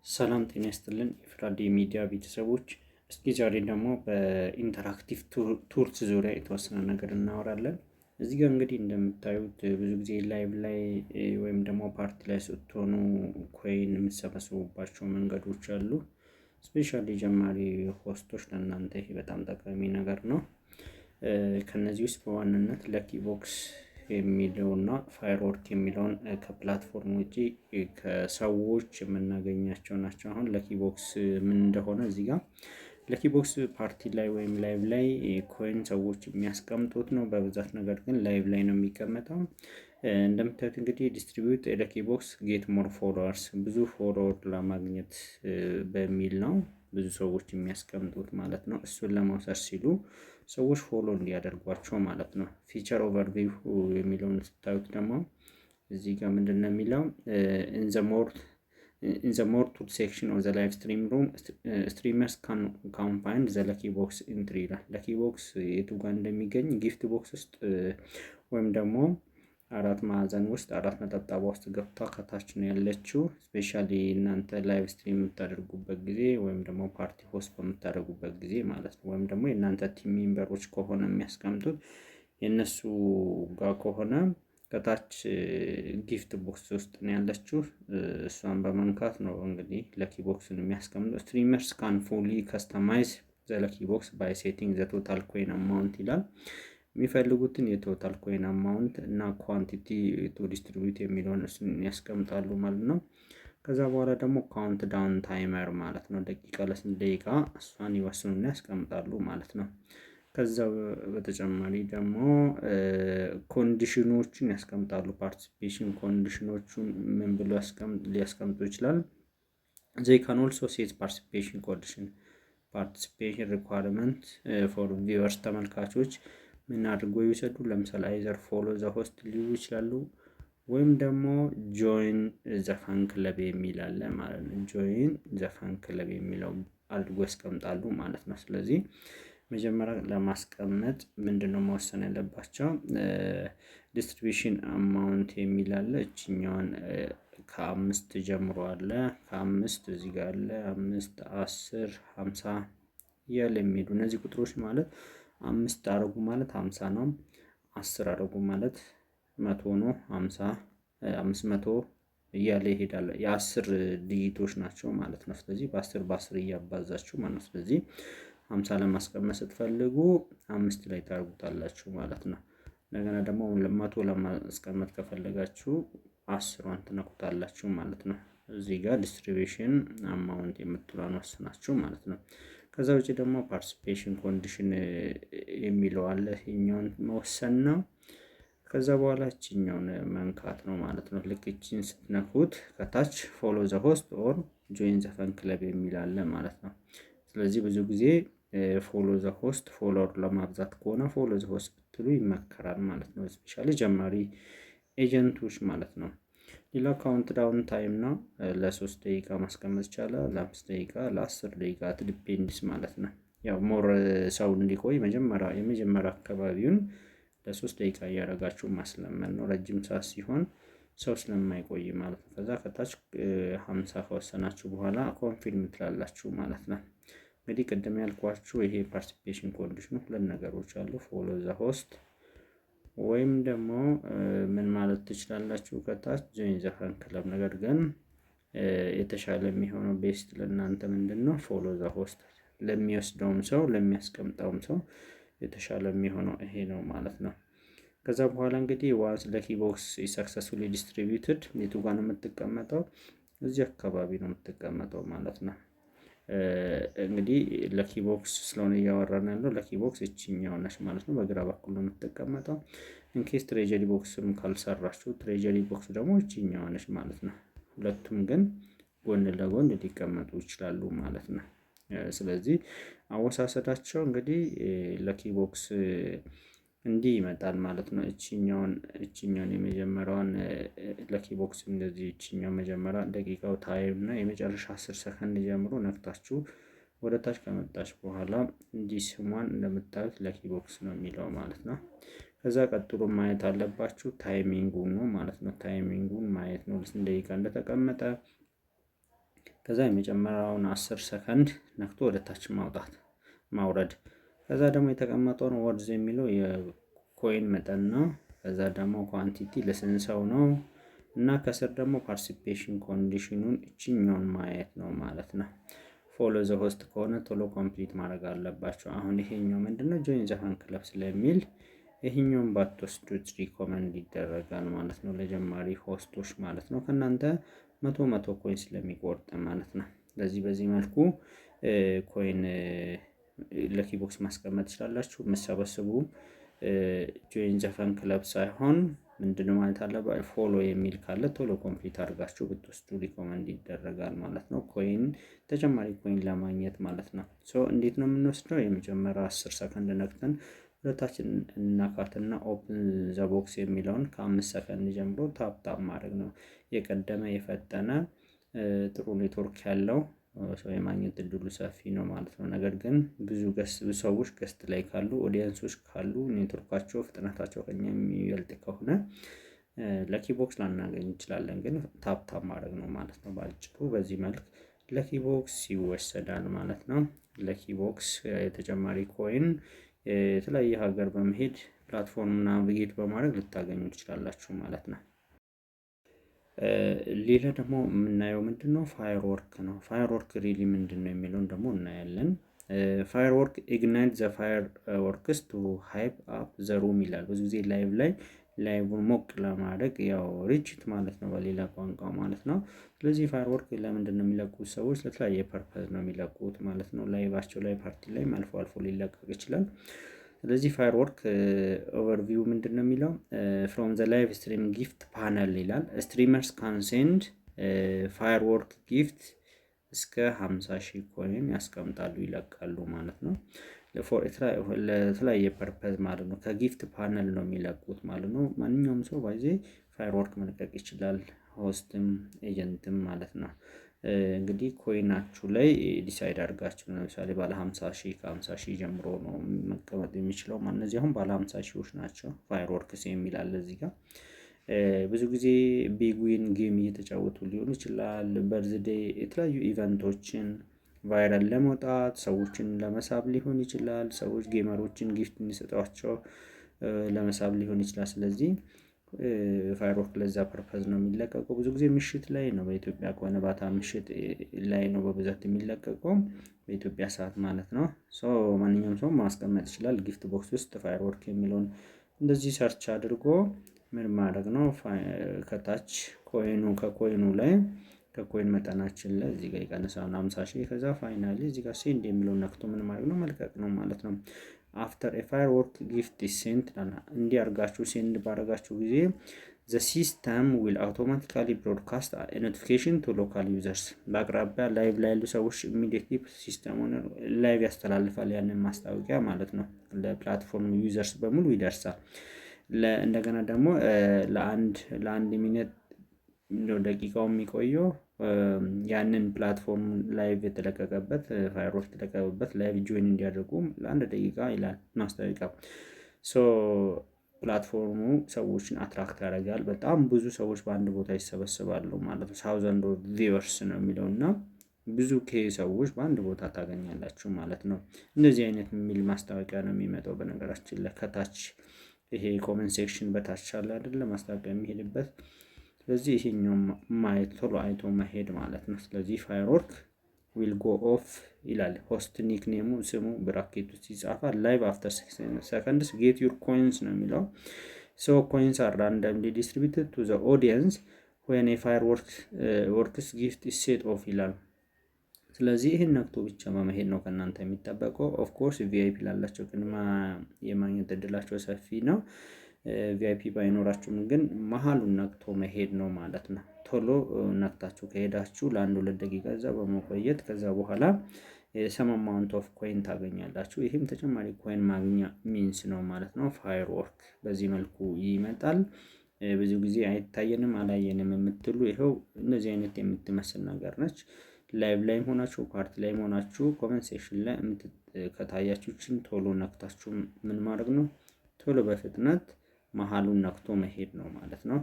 ሰላም ጤና ይስጥልን የፍራዴ ሚዲያ ቤተሰቦች፣ እስኪ ዛሬ ደግሞ በኢንተራክቲቭ ቱልስ ዙሪያ የተወሰነ ነገር እናወራለን። እዚህ ጋር እንግዲህ እንደምታዩት ብዙ ጊዜ ላይቭ ላይ ወይም ደግሞ ፓርቲ ላይ ስትሆኑ ኮይን የምትሰበስቡባቸው መንገዶች አሉ። ስፔሻሊ ጀማሪ ሆስቶች ለእናንተ ይሄ በጣም ጠቃሚ ነገር ነው። ከነዚህ ውስጥ በዋናነት ለኪ ቦክስ የሚለውና ፋየርወርክ የሚለውን ከፕላትፎርም ውጪ ከሰዎች የምናገኛቸው ናቸው። አሁን ለኪ ቦክስ ምን እንደሆነ እዚህ ጋር ለኪ ቦክስ ፓርቲ ላይ ወይም ላይቭ ላይ ኮይን ሰዎች የሚያስቀምጡት ነው በብዛት። ነገር ግን ላይቭ ላይ ነው የሚቀመጠው። እንደምታዩት እንግዲህ ዲስትሪቢዩት ለኪ ቦክስ ጌት ሞር ፎሎወርስ፣ ብዙ ፎሎወር ለማግኘት በሚል ነው ብዙ ሰዎች የሚያስቀምጡት ማለት ነው። እሱን ለመውሰድ ሲሉ ሰዎች ፎሎ እንዲያደርጓቸው ማለት ነው። ፊቸር ኦቨርቪው የሚለውን ስታዩት ደግሞ እዚህ ጋር ምንድን ነው የሚለው in the more tool section of the live stream room streamers can find the lucky box entry ይላል። ለኪ ቦክስ የቱ ጋር እንደሚገኝ ጊፍት ቦክስ ውስጥ ወይም ደግሞ አራት ማዕዘን ውስጥ አራት ነጠብጣባ ውስጥ ገብታ ከታች ነው ያለችው። ስፔሻሊ እናንተ ላይቭ ስትሪም የምታደርጉበት ጊዜ ወይም ደግሞ ፓርቲ ሆስት በምታደርጉበት ጊዜ ማለት ነው። ወይም ደግሞ የእናንተ ቲም ሜምበሮች ከሆነ የሚያስቀምጡት የእነሱ ጋር ከሆነ ከታች ጊፍት ቦክስ ውስጥ ነው ያለችው። እሷን በመንካት ነው እንግዲህ ለኪ ቦክስን የሚያስቀምጡት። ስትሪመርስ ካን ፉሊ ከስተማይዝ ዘ ለኪ ቦክስ ባይ ሴቲንግ ዘ ቶታል ኮይን አማውንት ይላል። የሚፈልጉትን የቶታል ኮይን አማውንት እና ኳንቲቲ ቱ ዲስትሪቢዩት የሚለውን እሱን ያስቀምጣሉ ማለት ነው። ከዛ በኋላ ደግሞ ካውንት ዳውን ታይመር ማለት ነው፣ ደቂቃ ለስንት ደቂቃ እሷን ይወስኑና ያስቀምጣሉ ማለት ነው። ከዛ በተጨማሪ ደግሞ ኮንዲሽኖችን ያስቀምጣሉ። ፓርቲሲፔሽን ኮንዲሽኖቹን ምን ብሎ ሊያስቀምጡ ይችላል? they can also set participation condition participation requirement for viewers፣ ተመልካቾች ምን አድርጎ ይውሰዱ? ለምሳሌ አይዘር ፎሎ ዘ ሆስት ሊሉ ይችላሉ፣ ወይም ደግሞ ጆይን ዘ ፋን ክለብ የሚል አለ ማለት ነው። ጆይን ዘ ፋን ክለብ የሚለው አድርጎ ያስቀምጣሉ ማለት ነው። ስለዚህ መጀመሪያ ለማስቀመጥ ምንድነው መወሰን ያለባቸው? ዲስትሪቢዩሽን አማውንት የሚል አለ። እችኛዋን ከ5 ጀምሮ አለ። ከ5 እዚህ ጋር አለ 5፣ 10፣ 50 እያለ የሚሄዱ እነዚህ ቁጥሮች ማለት 5 አረጉ ማለት 50 ነው። 10 አረጉ ማለት 100 ነው። 50፣ 500 እያለ ይሄዳል። የ10 ዲጂቶች ናቸው ማለት ነው። ስለዚህ በ10 እያባዛችሁ ማለት ነው። ስለዚህ 50 ለማስቀመጥ ስትፈልጉ 5 ላይ ታርጉታላችሁ ማለት ነው። እንደገና ደግሞ 100 ለማስቀመጥ ከፈለጋችሁ 10ን ትነኩታላችሁ ማለት ነው። እዚህ ጋር ዲስትሪቢዩሽን አማውንት የምትሏን ወስናችሁ ማለት ነው። ከዛ ውጪ ደግሞ ፓርቲሲፔሽን ኮንዲሽን የሚለው አለ። ይሄኛውን መወሰን ነው። ከዛ በኋላ እቺኛውን መንካት ነው ማለት ነው። ልክ እቺን ስትነኩት ከታች ፎሎ ዘ ሆስት ኦር ጆይን ዘ ፈን ክለብ የሚል አለ ማለት ነው። ስለዚህ ብዙ ጊዜ ፎሎ ዘ ሆስት ፎሎወር ለማብዛት ከሆነ ፎሎ ዘ ሆስት ብትሉ ይመከራል ማለት ነው። ስፔሻሊ ጀማሪ ኤጀንቶች ማለት ነው። ሌላ ካውንት ዳውን ታይም ነው። ለ3 ደቂቃ ማስቀመጥ ይቻላል፣ ለ5 ደቂቃ፣ ለ10 ደቂቃ ዲፔንድስ ማለት ነው። ያው ሞር ሰው እንዲቆይ የመጀመሪያ አካባቢውን ለ3 ደቂቃ እያደረጋችሁ ማስለመን ነው። ረጅም ሰዓት ሲሆን ሰው ስለማይቆይ ማለት ነው። ከዛ ከታች 50 ከወሰናችሁ በኋላ ኮንፊርም ትላላችሁ ማለት ነው። እንግዲህ ቅድም ያልኳችሁ ይሄ ፓርቲሲፔሽን ኮንዲሽኑ ሁለት ነገሮች አሉ። ፎሎ ዘ ሆስት ወይም ደግሞ ምን ማለት ትችላላችሁ ከታች ጆይን ዘ ፈን ክለብ። ነገር ግን የተሻለ የሚሆነው ቤስት ለእናንተ ምንድነው? ፎሎ ዘ ሆስት ለሚወስደውም ሰው ለሚያስቀምጠውም ሰው የተሻለ የሚሆነው ይሄ ነው ማለት ነው። ከዛ በኋላ እንግዲህ ዋንስ ለኪ ቦክስ ሰክሰስፉሊ ዲስትሪቢዩትድ የቱ ጋር ነው የምትቀመጠው? እዚህ አካባቢ ነው የምትቀመጠው ማለት ነው። እንግዲህ ለኪ ቦክስ ስለሆነ እያወራን ያለው ለኪ ቦክስ እቺኛው ነች ማለት ነው። በግራ በኩል ነው የምትቀመጠው። ኢንኬስ ትሬጀሪ ቦክስም ካልሰራችሁ ትሬጀሪ ቦክስ ደግሞ እቺኛው ነች ማለት ነው። ሁለቱም ግን ጎን ለጎን ሊቀመጡ ይችላሉ ማለት ነው። ስለዚህ አወሳሰዳቸው እንግዲህ ለኪ ቦክስ እንዲህ ይመጣል ማለት ነው። እቺኛውን የመጀመሪያውን ለኪ ቦክስ እንደዚህ እቺኛው መጀመሪያ ደቂቃው ታይም እና የመጨረሻ 10 ሰከንድ ጀምሮ ነክታችሁ ወደ ታች ከመጣች በኋላ እንዲህ ስሟን እንደምታዩት ለኪ ቦክስ ነው የሚለው ማለት ነው። ከዛ ቀጥሎ ማየት አለባችሁ ታይሚንጉን ነው ማለት ነው። ታይሚንጉን ማየት ነው። ለስንት ደቂቃ እንደተቀመጠ ከዛ የመጀመሪያውን 10 ሰከንድ ነክቶ ወደ ታች ማውረድ። ከዛ ደግሞ የተቀመጠውን ወርዝ የሚለው የኮይን መጠን ነው። ከዛ ደግሞ ኳንቲቲ ለስንት ሰው ነው እና ከስር ደግሞ ፓርቲሲፔሽን ኮንዲሽኑን እችኛውን ማየት ነው ማለት ነው። ፎሎ ዘ ሆስት ከሆነ ቶሎ ኮምፕሊት ማድረግ አለባቸው። አሁን ይሄኛው ምንድነው ጆይን ዘ ፋን ክለብ ስለሚል ይሄኛውን ባትወስዱት ሪኮመንድ ይደረጋል ማለት ነው፣ ለጀማሪ ሆስቶች ማለት ነው። ከእናንተ መቶ ኮይን ስለሚቆርጥ ማለት ነው። ስለዚህ በዚህ መልኩ ኮይን ለኪ ቦክስ ማስቀመጥ ትችላላችሁ። የምትሰበስቡ ጆይን ዘ ፋን ክለብ ሳይሆን ምንድነው ማለት አለበት ፎሎ የሚል ካለ ቶሎ ኮምፕሊት አድርጋችሁ ብትወስዱ ሪኮመንድ ይደረጋል ማለት ነው። ኮይን ተጨማሪ ኮይን ለማግኘት ማለት ነው። ሶ እንዴት ነው የምንወስደው? የመጀመሪያው 10 ሰከንድ ነክተን ሁለታችን እናካትና ኦፕን ዘ ቦክስ የሚለውን ከ5 ሰከንድ ጀምሮ ታፕ ማድረግ ነው። የቀደመ የፈጠነ ጥሩ ኔትወርክ ያለው ሰው የማግኘት እድሉ ሰፊ ነው ማለት ነው። ነገር ግን ብዙ ሰዎች ገስት ላይ ካሉ ኦዲየንሶች ካሉ ኔትወርካቸው ፍጥነታቸው ከኛ የሚበልጥ ከሆነ ለኪ ቦክስ ላናገኝ እንችላለን። ግን ታፕ ማድረግ ነው ማለት ነው። ባጭሩ በዚህ መልክ ለኪ ቦክስ ይወሰዳል ማለት ነው። ለኪ ቦክስ የተጨማሪ ኮይን የተለያየ ሀገር በመሄድ ፕላትፎርም ናቪጌት በማድረግ ልታገኙ ትችላላችሁ ማለት ነው። ሌላ ደግሞ የምናየው ምንድነው ፋየርወርክ ነው። ፋየርወርክ ሪሊ ምንድነው የሚለውን ደግሞ እናያለን። ፋየርወርክ ኢግናይት ዘ ፋየር ወርክስ ቱ ሃይፕ አፕ ዘ ሩም ይላል። ብዙ ጊዜ ላይቭን ሞቅ ለማድረግ ያው ሪችት ማለት ነው በሌላ ቋንቋ ማለት ነው። ስለዚህ ፋየርወርክ ለምንድን ነው የሚለቁት ሰዎች? ለተለያየ ፐርፐዝ ነው የሚለቁት ማለት ነው። ላይቫቸው ላይ ፓርቲ ላይ አልፎ አልፎ ሊለቀቅ ይችላል። ስለዚህ ፋየርወርክ ኦቨርቪው ምንድን ነው የሚለው ፍሮም ዘ ላይቭ ስትሪም ጊፍት ፓነል ይላል። ስትሪመርስ ካን ሴንድ ፋየርወርክ ጊፍት እስከ 50,000 ኮይን ያስቀምጣሉ ይለቃሉ ማለት ነው። ለተለያየ ፐርፐዝ ማለት ነው። ከጊፍት ፓነል ነው የሚለቁት ማለት ነው። ማንኛውም ሰው ባይዜ ፋየርወርክ መልቀቅ ይችላል፣ ሆስትም ኤጀንትም ማለት ነው። እንግዲህ ኮይናችሁ ላይ ዲሳይድ አድርጋችሁ ለምሳሌ ባለ 50,000 ከ50,000 ጀምሮ ነው መቀመጥ የሚችለው። እነዚህ አሁን ባለ 50,000ዎች ናቸው። ፋየርወርክስ የሚል አለ እዚህ ጋር። ብዙ ጊዜ ቢግ ዊን ጌም እየተጫወቱ ሊሆን ይችላል። በርዝዴይ የተለያዩ ኢቨንቶችን ቫይራል ለመውጣት ሰዎችን ለመሳብ ሊሆን ይችላል። ሰዎች ጌመሮችን ጊፍት እንዲሰጧቸው ለመሳብ ሊሆን ይችላል። ስለዚህ ፋየርወርክ ለዛ ፐርፐዝ ነው የሚለቀቀው። ብዙ ጊዜ ምሽት ላይ ነው፣ በኢትዮጵያ ከሆነ ባታ ምሽት ላይ ነው በብዛት የሚለቀቀው፣ በኢትዮጵያ ሰዓት ማለት ነው። ሶ ማንኛውም ሰው ማስቀመጥ ይችላል ጊፍት ቦክስ ውስጥ ፋየርወርክ የሚለውን እንደዚህ ሰርች አድርጎ ምን ማድረግ ነው ከታች ከኮይኑ ላይ ከኮይን መጠናችን ላይ እዚህ ጋር ይቀንሳል 50,000። ከዛ ፋይናሊ እዚህ ጋር ሴንድ የሚለውን ነክቶ ምን ማድረግ ነው መልቀቅ ነው ማለት ነው። አፍተር ኤ ፋየርወርክ ጊፍት ኢዝ ሴንት እንዲህ አድርጋችሁ ሴንድ ባደረጋችሁ ጊዜ ዘ ሲስተም ዊል አውቶማቲካሊ ብሮድካስት ኖቲፊኬሽን ቱ ሎካል ዩዘርስ። በአቅራቢያ ላይቭ ላይ ያሉ ሰዎች ኢሚዲየትሊ ሲስተሙን ላይቭ ያስተላልፋል፣ ያንን ማስታወቂያ ማለት ነው። ለፕላትፎርም ዩዘርስ በሙሉ ይደርሳል። እንደገና ደግሞ ለአንድ ሚኒት ደቂቃው የሚቆየው ያንን ፕላትፎርም ላይቭ የተለቀቀበት ፋየርወርክ የተለቀቀበት ላይቭ ጆይን እንዲያደርጉ ለአንድ ደቂቃ ይላል ማስታወቂያው። ሶ ፕላትፎርሙ ሰዎችን አትራክት ያደርጋል። በጣም ብዙ ሰዎች በአንድ ቦታ ይሰበስባሉ ማለት ነው። ሳውዘንድ ቪወርስ ነው የሚለው እና ብዙ ሰዎች በአንድ ቦታ ታገኛላችሁ ማለት ነው። እንደዚህ አይነት የሚል ማስታወቂያ ነው የሚመጣው። በነገራችን ላይ ከታች ይሄ ኮመንት ሴክሽን በታች አለ አይደለ ማስታወቂያ የሚሄድበት። ስለዚህ ይሄኛው ማየት ቶሎ አይቶ መሄድ ማለት ነው። ስለዚህ ፋየርወርክ ዊል ጎ ኦፍ ይላል። ሆስት ኒክኔሙ ስሙ ብራኬት ውስጥ ይጻፋል። ላይቭ አፍተር 6 ሰከንድስ ጌት ዩር ኮይንስ ነው የሚለው። ሶ ኮይንስ አር ራንደምሊ ዲስትሪቢዩትድ ቱ ዘ ኦዲየንስ ዌን ኤ ፋየርወርክስ ጊፍት ኢዝ ሴት ኦፍ ይላል። ስለዚህ ይህን ነክቶ ብቻ መሄድ ነው ከእናንተ የሚጠበቀው። ኦፍኮርስ ቪአይፒ ላላቸው ቅድማ የማግኘት እድላቸው ሰፊ ነው። ቪአይፒ ባይኖራችሁም ግን መሀሉን ነክቶ መሄድ ነው ማለት ነው። ቶሎ ነክታችሁ ከሄዳችሁ ለ1-2 ደቂቃ እዛ በመቆየት ከዛ በኋላ ሰም አማውንት ኦፍ ኮይን ታገኛላችሁ። ይህም ተጨማሪ ኮይን ማግኛ ሚንስ ነው ማለት ነው። ፋየርወርክ በዚህ መልኩ ይመጣል። ብዙ ጊዜ አይታየንም አላየንም የምትሉ ይኸው እነዚህ አይነት የምትመስል ነገር ነች። ላይቭ ላይ ሆናችሁ ፓርቲ ላይ ሆናችሁ ኮሜንት ሴክሽን ላይ ከታያችሁችን ቶሎ ነክታችሁ ምን ማድረግ ነው ቶሎ በፍጥነት መሀሉን ነክቶ መሄድ ነው ማለት ነው።